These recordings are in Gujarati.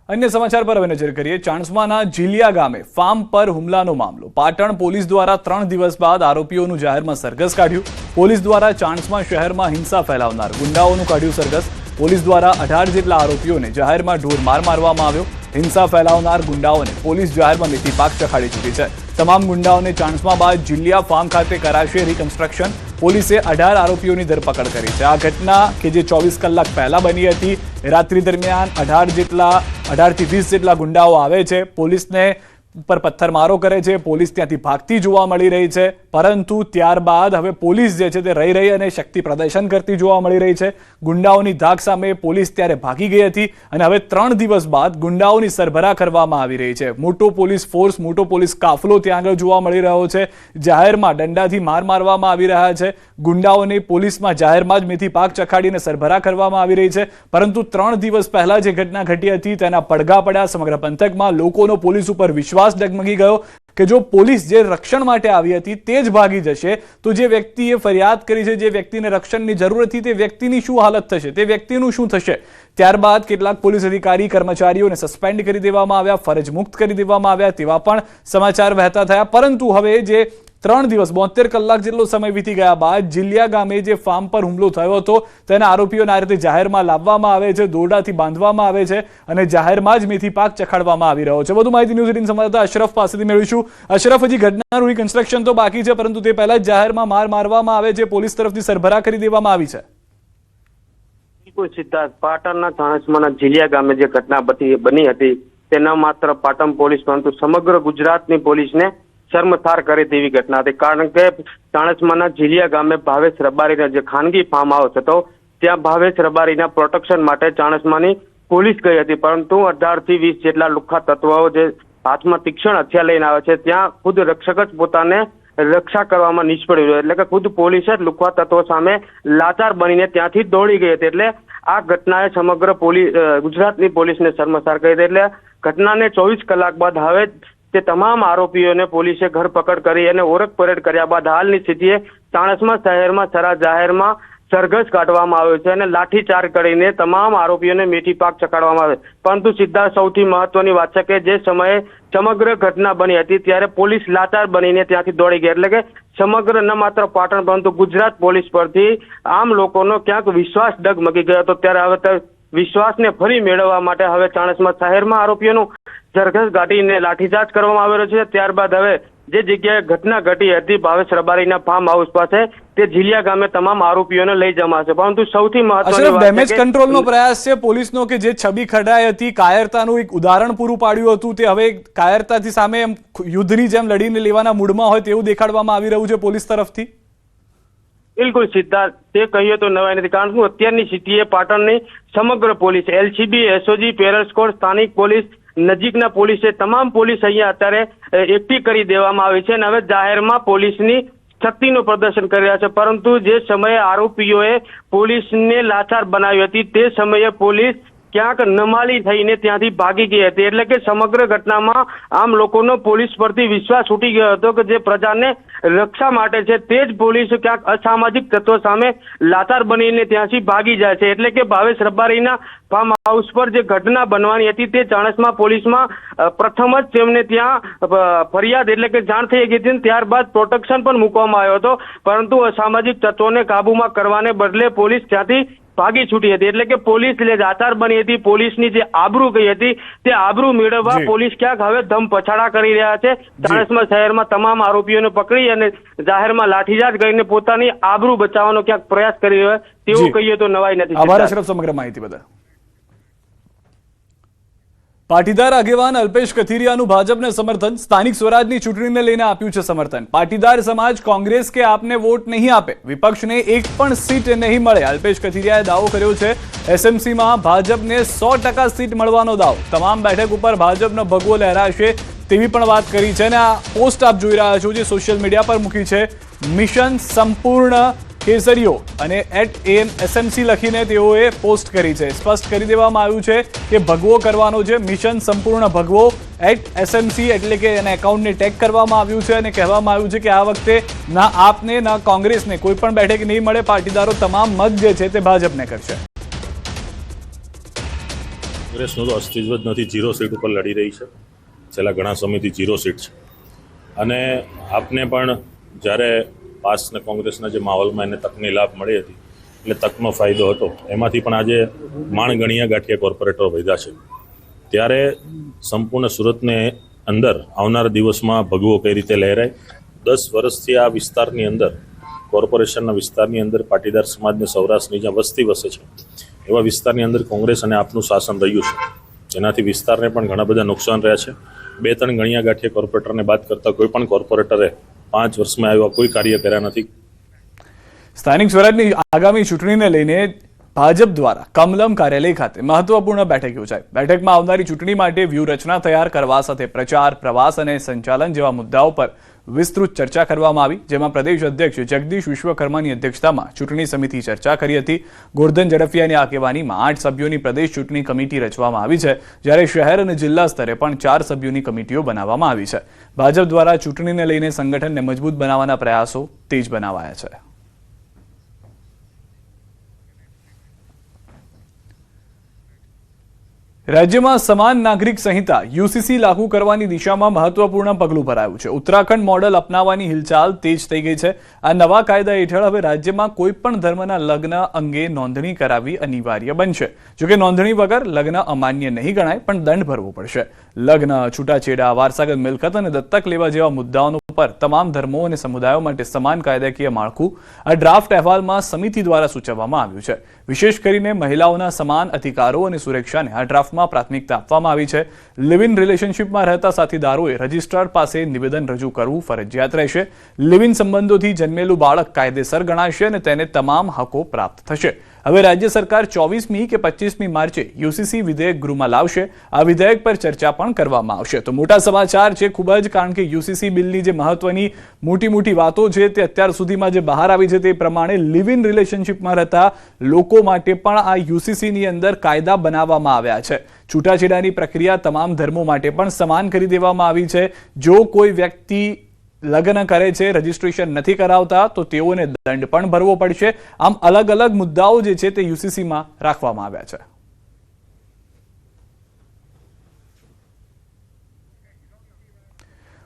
अन्य समाचार पर હવે નજર કરીએ। ચાણસ્માના ઝીલિયા ગામે ફાર્મ પર હુમલાનો મામલો। પાટણ પોલીસ દ્વારા 3 દિવસ બાદ આરોપીઓનું જાહેરમાં સરઘસ કાઢ્યું। પોલીસ દ્વારા ચાણસ્મા શહેરમાં હિંસા ફેલાવનાર ગુંડાઓનું કાઢ્યું સરઘસ। પોલીસ દ્વારા 18 જેટલા આરોપીઓને જાહેરમાં ઢોરમાર મારવામાં આવ્યો। हिंसा फैलावनार गुंडाओने पुलिस जाहिर में मीठी पाक चखाड़ी चूकी है। तमाम गुंडाओने चाणस्मा बाद झीलिया फार्म खाते कराशे रिकन्स्ट्रक्शन। पुलिसे 18 आरोपीओं की धरपकड़ करी है। आ घटना के जे 24 कलाक पहला बनी थी। रात्रि दरमियान 18 થી 20 જેટલા गुंडाओ आवे छे। पुलिस ने पर पत्थरमारो करे छे। पुलिस त्यांथी भागती जोवा मळी रही है, परंतु त्यारबाद हवे पुलिस जे छे ते रही अने शक्ति प्रदर्शन करती जोवा मळी रही है। गुंडाओनी धाक सामे पुलिस त्यारे भागी गई हती अने हवे 3 દિવસ बाद गुंडाओनी सरभरा करवामां आवी रही है। मोटो पुलिस फोर्स, मोटो पुलिस काफलो त्यां आगळ जोवा मळी रह्यो छे। जाहेरमां दंडाथी मार मारवामां आवी रह्या छे। गुंडाओने पुलिसमां जाहेरमां ज मेथी पाक चखाडीने सरभरा करवामां आवी रही है। परंतु 3 દિવસ पहला जे घटना घटी हती तेना પડઘા પડ્યા। समग्र पंथकमां लोकोनो पुलिस उपर विश्वास डगमगी गयो कि जो पुलिस जे रक्षण माटे आवी हती ते ज भागी जशे तो जे व्यक्तिए फरियाद करी छे, जे व्यक्तिने रक्षणनी जरूर हती ते व्यक्तिनी शुं हालत थशे, ते व्यक्तिनुं शुं थशे। त्यारबाद કેટલાક પોલીસ અધિકારી કર્મચારીઓને સસ્પેન્ડ કરી દેવામાં આવ્યા, ફરજ મુક્ત કરી દેવામાં આવ્યા તેવા પણ સમાચાર વહેતા થયા। પરંતુ હવે જે 3 દિવસ 72 કલાક જેટલો સમય વીતી ગયા બાદ ઝીલિયા ગામે જે ફાર્મ પર હુમલો થયો હતો તેના આરોપીઓને આ રીતે જાહેરમાં લાવવામાં આવે છે, દોરડાથી બાંધવામાં આવે છે અને જાહેરમાં જ મેથી પાક ચખાડવામાં આવી રહ્યો છે। વધુ માહિતી ન્યૂઝ 18 સંવાદદાતા અશરફ પાસેથી મેળવીશું। અશરફ, હજી ઘટનાનું રિકન્સ્ટ્રક્શન તો બાકી છે, પરંતુ તે પહેલા જ જાહેરમાં માર મારવામાં આવે છે, પોલીસ તરફથી સરભરા કરી દેવામાં આવી છે। બિલકુલ સિદ્ધાર્થ, પાટણના ચાણસ્માના ઝીલિયા ગામે જે ઘટના બની હતી તેના માત્ર પાટણ પોલીસ પરંતુ સમગ્ર ગુજરાતની પોલીસને શર્મસાર કરે તેવી ઘટના હતી। કારણ કે ચાણસ્માના ઝીલિયા ગામે ભાવેશ રબારીના જે ખાનગી ફાર્મ હાઉસ હતો ત્યાં ભાવેશ રબારીના પ્રોટેક્શન માટે ચાણસ્માની પોલીસ ગઈ હતી, પરંતુ 18 થી 20 જેટલા લુખ્ખા તત્વો જે હાથમાં તીક્ષ્ણ હથિયાર લઈને આવે છે ત્યાં ખુદ રક્ષક જ પોતાને રક્ષા કરવામાં નિષ્ફળ રહ્યો। એટલે કે ખુદ પોલીસ જ લુખ્ખા તત્વો સામે લાચાર બનીને ત્યાંથી દોડી ગઈ હતી। એટલે આ ઘટનાએ સમગ્ર ગુજરાતની પોલીસને શર્મસાર કરી હતી। એટલે ઘટનાને 24 કલાક બાદ હવે તે તમામ આરોપીઓને પોલીસે ધરપકડ કરી અને ઓળખ પરેડ કર્યા બાદ હાલની સ્થિતિએ ચાણસ્મા શહેરમાં સરા જાહેરમાં સરઘસ કાઢવામાં આવ્યો છે અને લાઠીચાર્જ કરીને તમામ આરોપીઓને મીઠી પાક ચખાડવામાં આવે। પરંતુ સીધા સૌથી મહત્વની વાત છે કે જે સમયે સમગ્ર ઘટના બની હતી ત્યારે પોલીસ લાચાર બનીને ત્યાંથી દોડી ગઈ। એટલે કે સમગ્ર ન માત્ર પાટણ પરંતુ ગુજરાત પોલીસ પરથી આમ લોકોનો ક્યાંક વિશ્વાસ ડગમગી ગયો હતો। ત્યારે હવે વિશ્વાસને ફરી મેળવવા માટે હવે ચાણસ્મા શહેરમાં આરોપીઓનું સરઘસ કાઢીને લાઠીચાર્જ કરવામાં આવેલો છે। ત્યારબાદ હવે જે જગ્યાએ ઘટના ઘટી હતી ભાવેશ રબારીના ફાર્મ હાઉસ પાસે તે ઝીલિયા ગામે તમામ આરોપીઓને લઈ જમાશે। પરંતુ સૌથી મહત્વની વાત ડેમેજ કંટ્રોલનો પ્રયાસ છે પોલીસનો કે જે છબી ખડાઈ હતી, કાયરતાનું એક ઉદાહરણ પૂરું પાડ્યું હતું, તે હવે કાયરતાથી સામે યુદ્ધની જેમ લડીને લેવાના મૂડમાં હોય તેવું દેખાડવામાં આવી રહ્યું છે પોલીસ તરફથી। બિલકુલ સિદ્ધાર્થ, તે કહીએ તો નવાઈ નથી, કારણ કે અત્યારની સ્થિતિએ પાટણની સમગ્ર police LCB, SOG, parole squad, સ્થાનિક પોલીસ, નજીકના પોલીસે તમામ પોલીસ અહીંયા અત્યારે એકઠી કરી દેવામાં આવી છે અને હવે જાહેરમાં પોલીસની શક્તિનું પ્રદર્શન કરી રહ્યા છે। પરંતુ જે સમયે આરોપીઓએ પોલીસને લાચાર બનાવી હતી તે સમયે પોલીસ ક્યાંક નમાલી થઈને ત્યાંથી ભાગી ગઈ હતી। એટલે કે સમગ્ર ઘટનામાં આમ લોકોનો પોલીસ પરથી વિશ્વાસ ઉઠી ગયો હતો કે જે પ્રજાને રક્ષા માટે છે તે જ પોલીસ ક્યાંક અસામાજિક તત્વો સામે લાચાર બનીને ત્યાંથી ભાગી જાય છે। એટલે કે ભાવેશ રબારીના ફાર્મ હાઉસ પર જે ઘટના બનવાની હતી તે ચાણસ્મા પોલીસમાં પ્રથમ જ તેમને ત્યાં ફરિયાદ એટલે કે જાણ થઈ ગઈ હતી। ત્યારબાદ પ્રોટેક્શન પણ મૂકવામાં આવ્યો હતો, પરંતુ અસામાજિક તત્વોને કાબૂમાં કરવાને બદલે પોલીસ ત્યાંથી ભાગી છૂટી હતી। એટલે કે પોલીસ લાચાર બની હતી, પોલીસની જે આબરૂ ગઈ હતી તે આબરૂ મેળવવા પોલીસ ક્યાંક હવે ધમ પછાડા કરી રહ્યા છે। ચાણસ્મા શહેરમાં તમામ આરોપીઓને પકડી અને જાહેરમાં લાઠીચાર્જ કરીને પોતાની આબરૂ બચાવવાનો ક્યાંક પ્રયાસ કરી રહ્યો તેવું કહીએ તો નવાઈ નથી। આભાર અશરફ સમગ્ર માહિતી બદલ। પાટીદાર આગેવાન અલ્પેશ કથિરિયાનું ભાજપને સમર્થન। સ્થાનિક સ્વરાજની ચૂંટણીને લઈને આપ્યું છે સમર્થન। પાટીદાર સમાજ કોંગ્રેસ કે આપને વોટ નહીં આપે, વિપક્ષને એક પણ સીટ નહીં મળે, અલ્પેશ કથિરિયાએ દાવો કર્યો છે। SMCમાં ભાજપને 100% સીટ મળવાનો દાવો, તમામ બેઠક ઉપર ભાજપનો ભગવો લહેરાશે તેવી પણ વાત કરી છે। અને આ પોસ્ટ આપ જોઈ રહ્યા છો જે સોશિયલ મીડિયા પર મૂકી છે, મિશન સંપૂર્ણ કેસરીઓ અને @SMC લખીને તેઓએ પોસ્ટ કરી છે। સ્પષ્ટ કરી દેવામાં આવ્યું છે કે ભગવો કરવાનો છે, મિશન સંપૂર્ણ ભગવો @SMC એટલે કે એના એકાઉન્ટને ટેગ કરવામાં આવ્યું છે અને કહેવામાં આવ્યું છે કે આ વખતે ના આપને ના કોંગ્રેસને કોઈ પણ બેઠક નહીં મળે, પાટીદારો તમામ મત જે છે તે ભાજપને કરશે। કોંગ્રેસનું તો અસ્તિત્વ જ નથી, 0 સીટ ઉપર લડી રહી છે. છેલ્લા ઘણા સમયથી 0 સીટ છે. અને આપને પણ જ્યારે પાસને કોંગ્રેસના જે માહોલમાં એને તકની લાભ મળી હતી, એટલે તકનો ફાયદો હતો. એમાંથી પણ આજે ગણિયા ગાંઠિયા કોર્પોરેટરો વધ્યા છે. ત્યારે સંપૂર્ણ સુરતને અંદર આવનારા દિવસમાં ભગવો કઈ રીતે લહેરાય. 10 વર્ષથી આ વિસ્તારની અંદર, કોર્પોરેશનના વિસ્તારની અંદર પાટીદાર સમાજને સૌરાષ્ટ્રની જ્યાં વસ્તી વસે છે એવા વિસ્તારની અંદર કોંગ્રેસ અને આપનું શાસન રહ્યું છે. જેનાથી વિસ્તારને પણ ઘણા બધા નુકસાન રહ્યા છે. 2-3 ગણિયા ગાંઠિયા કોર્પોરેટરને બાદ કરતા કોઈ પણ કોર્પોરેટરે 5 વર્ષમાં આવ્યા કોઈ કાર્ય કર્યા નથી. સ્થાનિક સ્વરાજની આગામી ચૂંટણીને લઈને ભાજપ દ્વારા કમલમ કાર્યાલય ખાતે મહત્વપૂર્ણ બેઠક યોજાઈ. બેઠકમાં આવનારી ચૂંટણી માટે વ્યૂહરચના તૈયાર કરવા સાથે પ્રચાર, પ્રવાસ અને સંચાલન જેવા મુદ્દાઓ પર વિસ્તૃત ચર્ચા કરવામાં આવી, જેમાં પ્રદેશ અધ્યક્ષ જગદીશ વિશ્વકર્માની અધ્યક્ષતામાં ચૂંટણી સમિતિ ચર્ચા કરી હતી. ગોરધન ઝડફિયાની આગેવાનીમાં 8 સભ્યોની પ્રદેશ ચૂંટણી કમિટી રચવામાં આવી છે, જ્યારે શહેર અને જિલ્લા સ્તરે પણ 4 સભ્યોની કમિટીઓ બનાવવામાં આવી છે. ભાજપ દ્વારા ચૂંટણીને લઈને સંગઠનને મજબૂત બનાવવાના પ્રયાસો તેજ બનાવાયા છે. રાજ્યમાં સમાન નાગરિક સંહિતા યુસીસી લાગુ કરવાની દિશામાં મહત્વપૂર્ણ પગલું ભરાયું છે. ઉત્તરાખંડ મોડલ અપનાવવાની હિલચાલ તેજ થઈ ગઈ છે. આ નવા કાયદા હેઠળ હવે રાજ્યમાં કોઈપણ ધર્મના લગ્ન અંગે નોંધણી કરાવવી અનિવાર્ય બનશે. જોકે નોંધણી વગર લગ્ન અમાન્ય નહીં ગણાય, પણ દંડ ભરવો પડશે. લગ્ન, છૂટાછેડા, વારસાગત મિલકત અને દત્તક લેવા જેવા મુદ્દાઓનો પર તમામ ધર્મો અને સમુદાયો માટે સમાન કાયદાકીય માળખું આ ડ્રાફ્ટ અહેવાલમાં સમિતિ દ્વારા સૂચવવામાં આવ્યું છે. વિશેષ કરીને મહિલાઓના સમાન અધિકારો અને સુરક્ષાને આ ડ્રાફ્ટમાં પ્રાથમિકતા આપવામાં આવી છે. લિવ ઇન રિલેશનશિપમાં રહેતા સાથીદારોએ રજિસ્ટ્રાર પાસે નિવેદન રજૂ કરવું ફરજિયાત રહેશે. લિવ ઇન સંબંધોથી જન્મેલું બાળક કાયદેસર ગણાશે અને તેને તમામ હકો પ્રાપ્ત થશે. હવે રાજ્ય સરકાર 24મી કે 25મી માર્ચે યુસીસી વિધેયક ગૃહમાં લાવશે. આ વિધેયક પર ચર્ચા પણ કરવામાં આવશે. તો મોટા સમાચાર છે ખૂબ જ, કારણ કે યુસીસી બિલની જે મહત્વની મોટી વાતો છે તે અત્યાર સુધીમાં જે બહાર આવી છે તે પ્રમાણે લિવ ઇન રિલેશનશિપમાં રહેતા લોકો માટે પણ આ યુસીસીની અંદર કાયદા બનાવવામાં આવ્યા છે. છૂટાછેડાની પ્રક્રિયા તમામ ધર્મો માટે પણ સમાન કરી દેવામાં આવી છે. જો કોઈ વ્યક્તિ લગ્ન કરે છે, રજીસ્ટ્રેશન નથી કરાવતા, તો તેઓને દંડ પણ ભરવો પડશે. આમ અલગ અલગ મુદ્દાઓ જે છે તે યુસીસીમાં રાખવામાં આવ્યા છે.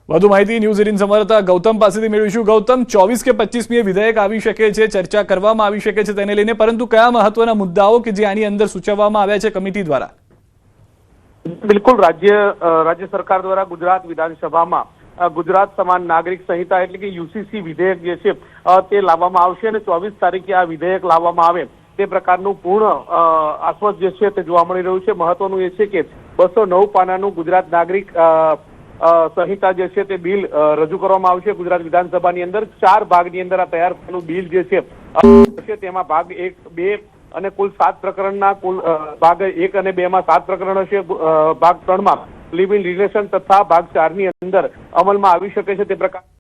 વધુ માહિતી ન્યૂઝ 18 સંવાદદાતા ગૌતમ પાસેથી મેળવીશું. ગૌતમ, 24 કે 25મી વિધેયક આવી શકે છે, ચર્ચા કરવામાં આવી શકે છે તેને લઈને, પરંતુ કયા મહત્વના મુદ્દાઓ કે જે આની અંદર સૂચવવામાં આવ્યા છે કમિટી દ્વારા? બિલકુલ, રાજ્ય સરકાર દ્વારા ગુજરાત વિધાનસભામાં ગુજરાત સમાન નાગરિક સંહિતા એટલે કે યુસીસી વિધેયક જે છે તે લાવવામાં આવશે અને 24 તારીખે આ વિધેયક લાવવામાં આવે તે પ્રકારનું પૂર્ણ આશ્વાસ જે છે તે જોવા મળી રહ્યું છે. મહત્વનું એ છે કે 209 પાનાનું ગુજરાત નાગરિક સંહિતા જે છે તે બિલ રજૂ કરવામાં આવશે ગુજરાત વિધાનસભાની અંદર. 4 ભાગની અંદર આ તૈયાર થયેલું બિલ જે છે તેમાં ભાગ 1, 2 અને કુલ 7 પ્રકરણના કુલ ભાગ 1 અને 2 માં 7 પ્રકરણો છે. ભાગ 3 માં લિવ ઇન રિલેશન તથા ભાગ 4 ની અંદર અમલમાં આવી શકે છે તે પ્રકાર